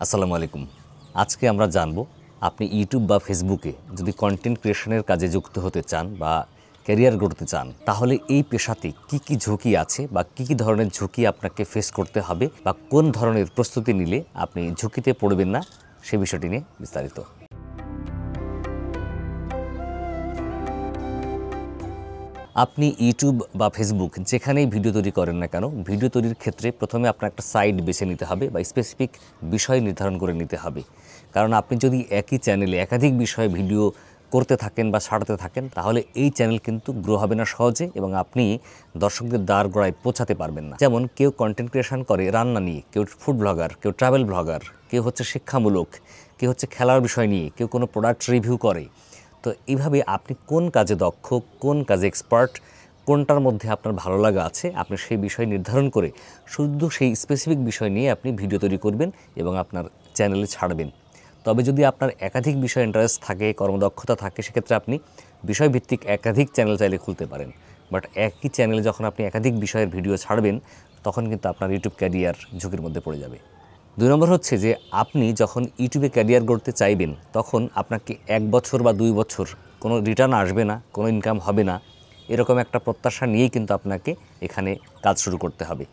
আসসালামু আলাইকুম। আজকে আমরা জানব আপনি ইউটিউব বা ফেসবুকে যদি কন্টেন্ট ক্রিয়েশনের কাজে যুক্ত হতে চান বা ক্যারিয়ার গড়তে চান, তাহলে এই পেশাতে কি ঝুঁকি আছে বা কি ধরনের ঝুঁকি আপনাকে ফেস করতে হবে বা কোন ধরনের প্রস্তুতি নিলে আপনি ঝুঁকিতে পড়বেন না, সে বিষয়টি নিয়ে বিস্তারিত। আপনি ইউটিউব বা ফেসবুক যেখানেই ভিডিও তৈরি করেন না কেন, ভিডিও তৈরির ক্ষেত্রে প্রথমে আপনার একটা সাইট বেছে নিতে হবে বা স্পেসিফিক বিষয় নির্ধারণ করে নিতে হবে। কারণ আপনি যদি একই চ্যানেলে একাধিক বিষয়ে ভিডিও করতে থাকেন বা ছাড়তে থাকেন, তাহলে এই চ্যানেল কিন্তু গ্রো হবে না সহজে এবং আপনি দর্শকদের দ্বার গোড়ায় পৌঁছাতে পারবেন না। যেমন কেউ কন্টেন্ট ক্রিয়েশন করে রান্না নিয়ে, কেউ ফুড ব্লগার, কেউ ট্রাভেল ব্লগার, কেউ হচ্ছে শিক্ষামূলক, কেউ হচ্ছে খেলার বিষয় নিয়ে, কেউ কোনো প্রোডাক্ট রিভিউ করে। তো এইভাবে আপনি কোন কাজে দক্ষ, কোন কাজে এক্সপার্ট, কোনটার মধ্যে আপনার ভালো লাগা আছে, আপনি সেই বিষয় নির্ধারণ করে শুধু সেই স্পেসিফিক বিষয় নিয়ে আপনি ভিডিও তৈরি করবেন এবং আপনার চ্যানেলে ছাড়বেন। তবে যদি আপনার একাধিক বিষয় ইন্টারেস্ট থাকে, কর্মদক্ষতা থাকে, সেক্ষেত্রে আপনি বিষয়ভিত্তিক একাধিক চ্যানেল চাইলে খুলতে পারেন। বাট একই চ্যানেলে যখন আপনি একাধিক বিষয়ের ভিডিও ছাড়বেন, তখন কিন্তু আপনার ইউটিউব ক্যারিয়ার ঝুঁকির মধ্যে পড়ে যাবে। ২ নম্বর হচ্ছে যে আপনি যখন ইউটিউবে ক্যারিয়ার গড়তে চাইবেন, তখন আপনাকে ১ বছর বা ২ বছর কোনো রিটার্ন আসবে না, কোনো ইনকাম হবে না, এরকম একটা প্রত্যাশা নিয়েই কিন্তু আপনাকে এখানে কাজ শুরু করতে হবে।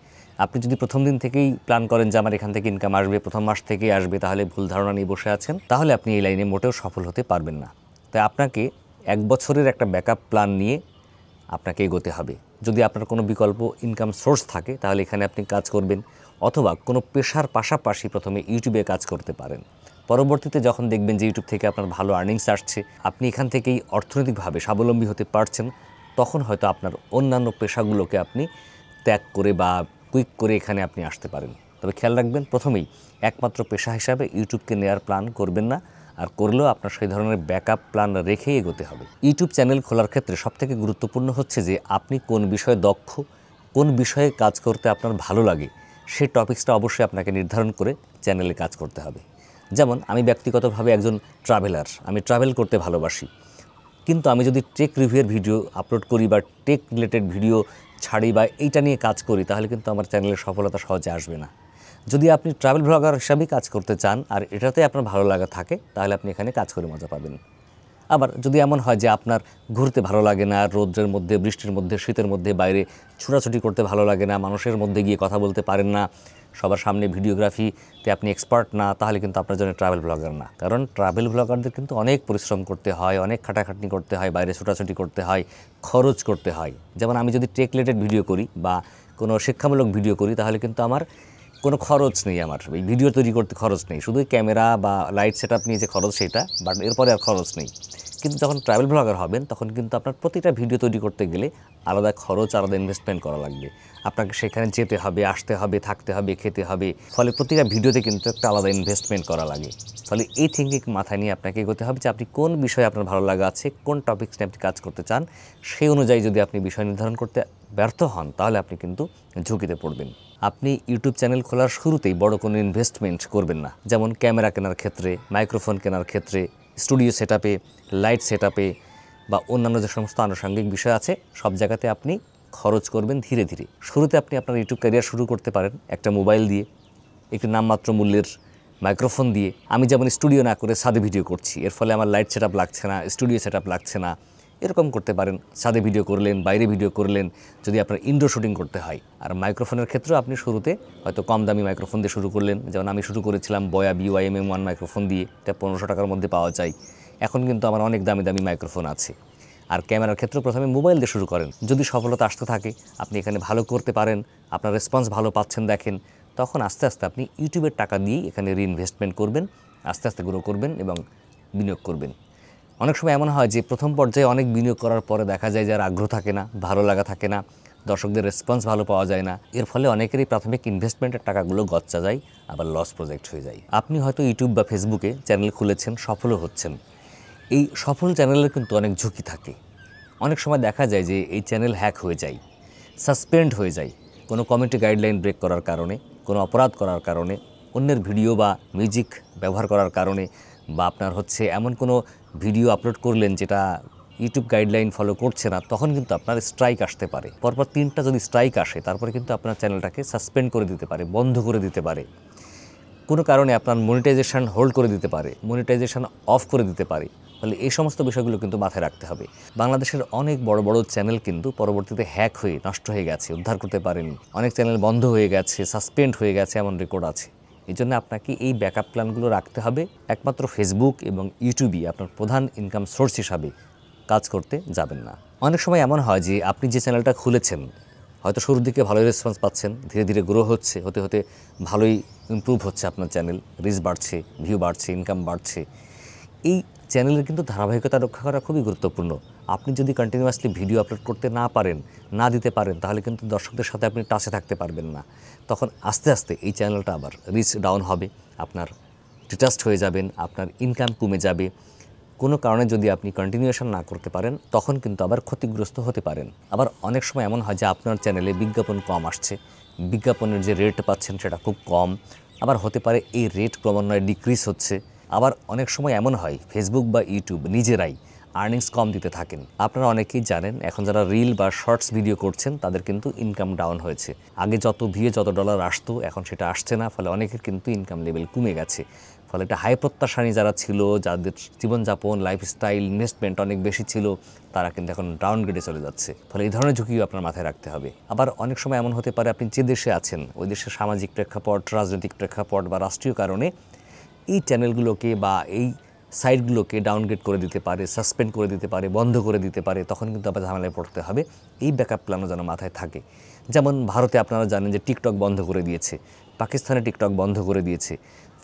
আপনি যদি প্রথম দিন থেকেই প্ল্যান করেন যে আমার এখান থেকে ইনকাম আসবে, প্রথম মাস থেকেই আসবে, তাহলে ভুল ধারণা নিয়ে বসে আছেন, তাহলে আপনি এই লাইনে মোটেও সফল হতে পারবেন না। তাই আপনাকে ১ বছরের একটা ব্যাকআপ প্ল্যান নিয়ে আপনাকে এগোতে হবে। যদি আপনার কোনো বিকল্প ইনকাম সোর্স থাকে, তাহলে এখানে আপনি কাজ করবেন, অথবা কোনো পেশার পাশাপাশি প্রথমে ইউটিউবে কাজ করতে পারেন। পরবর্তীতে যখন দেখবেন যে ইউটিউব থেকে আপনার ভালো আর্নিংস আসছে, আপনি এখান থেকেই অর্থনৈতিকভাবে স্বাবলম্বী হতে পারছেন, তখন হয়তো আপনার অন্যান্য পেশাগুলোকে আপনি ত্যাগ করে বা কুইক করে এখানে আপনি আসতে পারেন। তবে খেয়াল রাখবেন, প্রথমেই একমাত্র পেশা হিসাবে ইউটিউবকে নেওয়ার প্ল্যান করবেন না, আর করলেও আপনার সেই ধরনের ব্যাকআপ প্ল্যান রেখেই এগোতে হবে। ইউটিউব চ্যানেল খোলার ক্ষেত্রে সবথেকে গুরুত্বপূর্ণ হচ্ছে যে আপনি কোন বিষয়ে দক্ষ, কোন বিষয়ে কাজ করতে আপনার ভালো লাগে, সেই টপিকসটা অবশ্যই আপনাকে নির্ধারণ করে চ্যানেলে কাজ করতে হবে। যেমন আমি ব্যক্তিগতভাবে একজন ট্রাভেলার, আমি ট্রাভেল করতে ভালোবাসি, কিন্তু আমি যদি টেক রিভিউয়ের ভিডিও আপলোড করি বা টেক রিলেটেড ভিডিও ছাড়ি বা এইটা নিয়ে কাজ করি, তাহলে কিন্তু আমার চ্যানেলের সফলতা সহজে আসবে না। যদি আপনি ট্রাভেল ব্লগার হিসাবেই কাজ করতে চান আর এটাতে আপনার ভালো লাগা থাকে, তাহলে আপনি এখানে কাজ করে মজা পাবেন। আবার যদি এমন হয় যে আপনার ঘুরতে ভালো লাগে না, রৌদ্রের মধ্যে, বৃষ্টির মধ্যে, শীতের মধ্যে বাইরে ছোটাছুটি করতে ভালো লাগে না, মানুষের মধ্যে গিয়ে কথা বলতে পারেন না, সবার সামনে ভিডিওগ্রাফিতে আপনি এক্সপার্ট না, তাহলে কিন্তু আপনার জন্য ট্রাভেল ব্লগার না। কারণ ট্রাভেল ব্লগারদের কিন্তু অনেক পরিশ্রম করতে হয়, অনেক খাটাখাটনি করতে হয়, বাইরে ছোটাছুটি করতে হয়, খরচ করতে হয়। যেমন আমি যদি টেক রিলেটেড ভিডিও করি বা কোনো শিক্ষামূলক ভিডিও করি, তাহলে কিন্তু আমার কোনো খরচ নেই, আমার এই ভিডিও তৈরি করতে খরচ নেই, শুধু ক্যামেরা বা লাইট সেট আপ নিয়ে যে খরচ সেটা, বাট এরপরে আর খরচ নেই। কিন্তু যখন ট্রাভেল ব্লগার হবেন, তখন কিন্তু আপনার প্রতিটা ভিডিও তৈরি করতে গেলে আলাদা খরচ, আলাদা ইনভেস্টমেন্ট করা লাগবে। আপনাকে সেখানে যেতে হবে, আসতে হবে, থাকতে হবে, খেতে হবে, ফলে প্রতিটা ভিডিওতে কিন্তু একটা আলাদা ইনভেস্টমেন্ট করা লাগে। ফলে এই থিঙ্কিং মাথায় নিয়ে আপনাকে এগোতে হবে যে আপনি কোন বিষয়ে আপনার ভালো লাগা আছে, কোন টপিকস নিয়ে আপনি কাজ করতে চান, সেই অনুযায়ী যদি আপনি বিষয় নির্ধারণ করতে ব্যর্থ হন, তাহলে আপনি কিন্তু ঝুঁকিতে পড়বেন। আপনি ইউটিউব চ্যানেল খোলার শুরুতেই বড় কোনো ইনভেস্টমেন্ট করবেন না। যেমন ক্যামেরা কেনার ক্ষেত্রে, মাইক্রোফোন কেনার ক্ষেত্রে, স্টুডিও সেটআপে, লাইট সেটআপে বা অন্যান্য যে সমস্ত আনুষঙ্গিক বিষয় আছে, সব জায়গাতে আপনি খরচ করবেন ধীরে ধীরে। শুরুতে আপনি আপনার ইউটিউব ক্যারিয়ার শুরু করতে পারেন একটা মোবাইল দিয়ে, একটি নামমাত্র মূল্যের মাইক্রোফোন দিয়ে। আমি যেমন স্টুডিও না করে ছাদে ভিডিও করছি, এর ফলে আমার লাইট সেটআপ লাগছে না, স্টুডিও সেটআপ লাগছে না, এরকম করতে পারেন। ছাদে ভিডিও করলেন, বাইরে ভিডিও করলেন, যদি আপনার ইনডোর শুটিং করতে হয়। আর মাইক্রোফোনের ক্ষেত্রেও আপনি শুরুতে হয়তো কম দামি মাইক্রোফোন দিয়ে শুরু করলেন। যেমন আমি শুরু করেছিলাম বয়া BYM-M1 মাইক্রোফোন দিয়ে, এটা ১৫০০ টাকার মধ্যে পাওয়া যায়। এখন কিন্তু আমার অনেক দামি দামি মাইক্রোফোন আছে। আর ক্যামেরার ক্ষেত্রে প্রথমে মোবাইল দিয়ে শুরু করেন। যদি সফলতা আসতে থাকে, আপনি এখানে ভালো করতে পারেন, আপনার রেসপন্স ভালো পাচ্ছেন দেখেন, তখন আস্তে আস্তে আপনি ইউটিউবের টাকা দিয়েই এখানে রিইনভেস্টমেন্ট করবেন, আস্তে আস্তে গ্রো করবেন এবং বিনিয়োগ করবেন। অনেক সময় এমন হয় যে প্রথম পর্যায়ে অনেক বিনিয়োগ করার পরে দেখা যায় যে আর আগ্রহ থাকে না, ভালো লাগা থাকে না, দর্শকদের রেসপন্স ভালো পাওয়া যায় না। এর ফলে অনেকেরই প্রাথমিক ইনভেস্টমেন্টের টাকাগুলো গচ্চা যায়, আবার লস প্রজেক্ট হয়ে যায়। আপনি হয়তো ইউটিউব বা ফেসবুকে চ্যানেল খুলেছেন, সফলও হচ্ছেন। এই সফল চ্যানেলের কিন্তু অনেক ঝুঁকি থাকে। অনেক সময় দেখা যায় যে এই চ্যানেল হ্যাক হয়ে যায়, সাসপেন্ড হয়ে যায় কোনো কমিউনিটি গাইডলাইন ব্রেক করার কারণে, কোনো অপরাধ করার কারণে, অন্যের ভিডিও বা মিউজিক ব্যবহার করার কারণে, বা আপনার হচ্ছে এমন কোনো ভিডিও আপলোড করলেন যেটা ইউটিউব গাইডলাইন ফলো করছে না, তখন কিন্তু আপনার স্ট্রাইক আসতে পারে। পরপর 3টা যদি স্ট্রাইক আসে, তারপরে কিন্তু আপনার চ্যানেলটাকে সাসপেন্ড করে দিতে পারে, বন্ধ করে দিতে পারে। কোনো কারণে আপনার মনিটাইজেশন হোল্ড করে দিতে পারে, মনিটাইজেশন অফ করে দিতে পারে। ফলে এই সমস্ত বিষয়গুলো কিন্তু মাথায় রাখতে হবে। বাংলাদেশের অনেক বড় বড় চ্যানেল কিন্তু পরবর্তীতে হ্যাক হয়ে নষ্ট হয়ে গেছে, উদ্ধার করতে পারেনি। অনেক চ্যানেল বন্ধ হয়ে গেছে, সাসপেন্ড হয়ে গেছে, এমন রেকর্ড আছে। এই জন্য আপনাকে এই ব্যাকআপ প্ল্যানগুলো রাখতে হবে। একমাত্র ফেসবুক এবং ইউটিউবই আপনার প্রধান ইনকাম সোর্স হিসাবে কাজ করতে যাবেন না। অনেক সময় এমন হয় যে আপনি যে চ্যানেলটা খুলেছেন হয়তো শুরুর দিকে ভালোই রেসপন্স পাচ্ছেন, ধীরে ধীরে গ্রো হচ্ছে, হতে হতে ভালোই ইমপ্রুভ হচ্ছে আপনার চ্যানেল, রিচ বাড়ছে, ভিউ বাড়ছে, ইনকাম বাড়ছে। এই চ্যানেলের কিন্তু ধারাবাহিকতা রক্ষা করা খুবই গুরুত্বপূর্ণ। আপনি যদি কন্টিনিউয়াসলি ভিডিও আপলোড করতে না পারেন, না দিতে পারেন, তাহলে কিন্তু দর্শকদের সাথে আপনি টাচে থাকতে পারবেন না। তখন আস্তে আস্তে এই চ্যানেলটা আবার রিচ ডাউন হবে, আপনার ডিটাচড হয়ে যাবেন, আপনার ইনকাম কমে যাবে। কোনো কারণে যদি আপনি কন্টিনিউয়েশন না করতে পারেন তখন কিন্তু আবার ক্ষতিগ্রস্ত হতে পারেন। আবার অনেক সময় এমন হয় যে আপনার চ্যানেলে বিজ্ঞাপন কম আসছে, বিজ্ঞাপনের যে রেট পাচ্ছেন সেটা খুব কম। আবার হতে পারে এই রেট ক্রমান্বয়ে ডিক্রিজ হচ্ছে। আবার অনেক সময় এমন হয় ফেসবুক বা ইউটিউব নিজেরাই আর্নিংস কম দিতে থাকেন। আপনারা অনেকেই জানেন এখন যারা রিল বা শর্টস ভিডিও করছেন তাদের কিন্তু ইনকাম ডাউন হয়েছে। আগে যত ভিউ যত ডলার আসতো এখন সেটা আসছে না, ফলে অনেকের কিন্তু ইনকাম লেভেল কমে গেছে। ফলে একটা হাই প্রত্যাশানী যারা ছিল, যাদের জীবনযাপন লাইফস্টাইল ইনভেস্টমেন্ট অনেক বেশি ছিল, তারা কিন্তু এখন ডাউনগ্রেডে চলে যাচ্ছে। ফলে এই ধরনের ঝুঁকিও আপনার মাথায় রাখতে হবে। আবার অনেক সময় এমন হতে পারে আপনি যে দেশে আছেন ওই দেশের সামাজিক প্রেক্ষাপট, রাজনৈতিক প্রেক্ষাপট বা রাষ্ট্রীয় কারণে এই চ্যানেলগুলোকে বা এই সাইটগুলোকে ডাউনগ্রেড করে দিতে পারে, সাসপেন্ড করে দিতে পারে, বন্ধ করে দিতে পারে। তখন কিন্তু আবার ঝামেলায় পড়তে হবে। এই ব্যাকআপ প্ল্যানও যেন মাথায় থাকে। যেমন ভারতে আপনারা জানেন যে টিকটক বন্ধ করে দিয়েছে, পাকিস্তানে টিকটক বন্ধ করে দিয়েছে।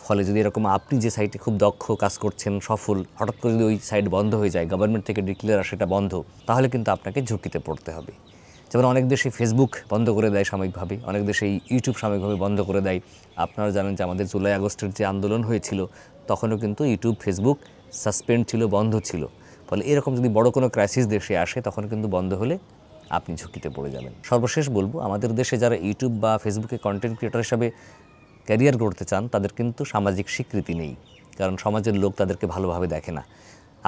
ফলে যদি এরকম আপনি যে সাইটে খুব দক্ষ কাজ করছেন, সফল, হঠাৎ করে যদি ওই সাইট বন্ধ হয়ে যায়, গভর্নমেন্ট থেকে ডিক্লেয়ার সেটা বন্ধ, তাহলে কিন্তু আপনাকে ঝুঁকিতে পড়তে হবে। যেমন অনেক দেশে ফেসবুক বন্ধ করে দেয় সাময়িকভাবে, অনেক দেশে ইউটিউব সাময়িকভাবে বন্ধ করে দেয়। আপনারা জানেন যে আমাদের জুলাই আগস্টের যে আন্দোলন হয়েছিল তখনও কিন্তু ইউটিউব ফেসবুক সাসপেন্ড ছিল, বন্ধ ছিল। ফলে এরকম যদি বড় কোনো ক্রাইসিস দেশে আসে তখন কিন্তু বন্ধ হলে আপনি ঝুঁকিতে পড়ে যাবেন। সর্বশেষ বলবো, আমাদের দেশে যারা ইউটিউব বা ফেসবুকে কন্টেন্ট ক্রিয়েটর হিসাবে ক্যারিয়ার গড়তে চান তাদের কিন্তু সামাজিক স্বীকৃতি নেই, কারণ সমাজের লোক তাদেরকে ভালোভাবে দেখে না।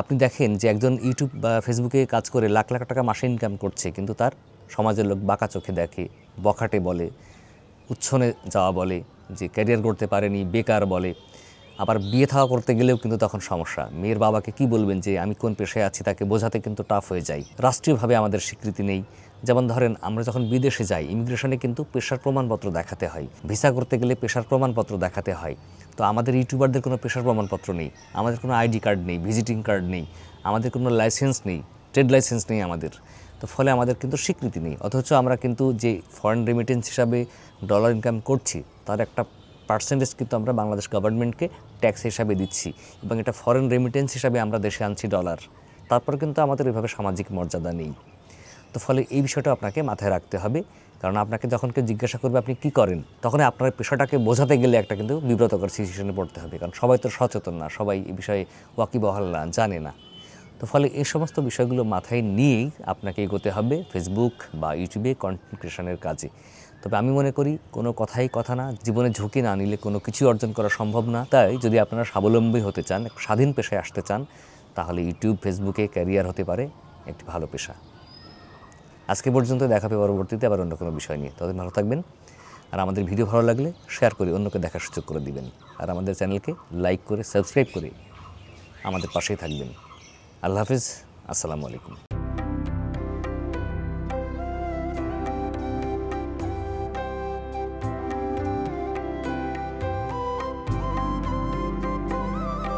আপনি দেখেন যে একজন ইউটিউব বা ফেসবুকে কাজ করে লাখ লাখ টাকা মাসে ইনকাম করছে, কিন্তু তার সমাজের লোক বাঁকা চোখে দেখে, বখাটে বলে, উচ্ছনে যাওয়া বলে, যে ক্যারিয়ার করতে পারেনি, বেকার বলে। আবার বিয়ে থাওয়া করতে গেলেও কিন্তু তখন সমস্যা। মেয়ের বাবাকে কি বলবেন যে আমি কোন পেশায় আছি তাকে বোঝাতে কিন্তু টাফ হয়ে যায়। রাষ্ট্রীয়ভাবে আমাদের স্বীকৃতি নেই। যেমন ধরেন আমরা যখন বিদেশে যাই ইমিগ্রেশনে কিন্তু পেশার প্রমাণপত্র দেখাতে হয়, ভিসা করতে গেলে পেশার প্রমাণপত্র দেখাতে হয়। তো আমাদের ইউটিউবারদের কোনো পেশার প্রমাণপত্র নেই, আমাদের কোনো আইডি কার্ড নেই, ভিজিটিং কার্ড নেই, আমাদের কোনো লাইসেন্স নেই, ট্রেড লাইসেন্স নেই আমাদের। তো ফলে আমাদের কিন্তু স্বীকৃতি নেই। অথচ আমরা কিন্তু যে ফরেন রেমিটেন্স হিসাবে ডলার ইনকাম করছি তার একটা পার্সেন্টেজ কিন্তু আমরা বাংলাদেশ গভর্নমেন্টকে ট্যাক্স হিসাবে দিচ্ছি, এবং এটা ফরেন রেমিটেন্স হিসাবে আমরা দেশে আনছি ডলার। তারপর কিন্তু আমাদের এভাবে সামাজিক মর্যাদা নেই। তো ফলে এই বিষয়টা আপনাকে মাথায় রাখতে হবে, কারণ আপনাকে যখন কেউ জিজ্ঞাসা করবে আপনি কী করেন, তখন আপনার পেশাটাকে বোঝাতে গেলে একটা কিন্তু বিব্রতকর সিচুয়েশনে পড়তে হবে, কারণ সবাই তো সচেতন না, সবাই এই বিষয়ে ওয়াকিবহাল না, জানে না। তো ফলে এই সমস্ত বিষয়গুলো মাথায় নিয়েই আপনাকে এগোতে হবে ফেসবুক বা ইউটিউবে কন্টেন্ট ক্রিয়েশনের কাজে। তবে আমি মনে করি কোনো কথাই কথা না, জীবনে ঝুঁকি না নিলে কোনো কিছু অর্জন করা সম্ভব না। তাই যদি আপনারা স্বাবলম্বী হতে চান, স্বাধীন পেশায় আসতে চান, তাহলে ইউটিউব ফেসবুকে ক্যারিয়ার হতে পারে একটি ভালো পেশা। আজকে পর্যন্ত দেখা হবে পরবর্তীতে আবার অন্য কোনো বিষয় নিয়ে। ততদিন ভালো থাকবেন, আর আমাদের ভিডিও ভালো লাগলে শেয়ার করে অন্যকে দেখার সুযোগ করে দিবেন, আর আমাদের চ্যানেলকে লাইক করে সাবস্ক্রাইব করে আমাদের পাশেই থাকবেন। আল্লাহ হাফিজ, আসসালামু আলাইকুম।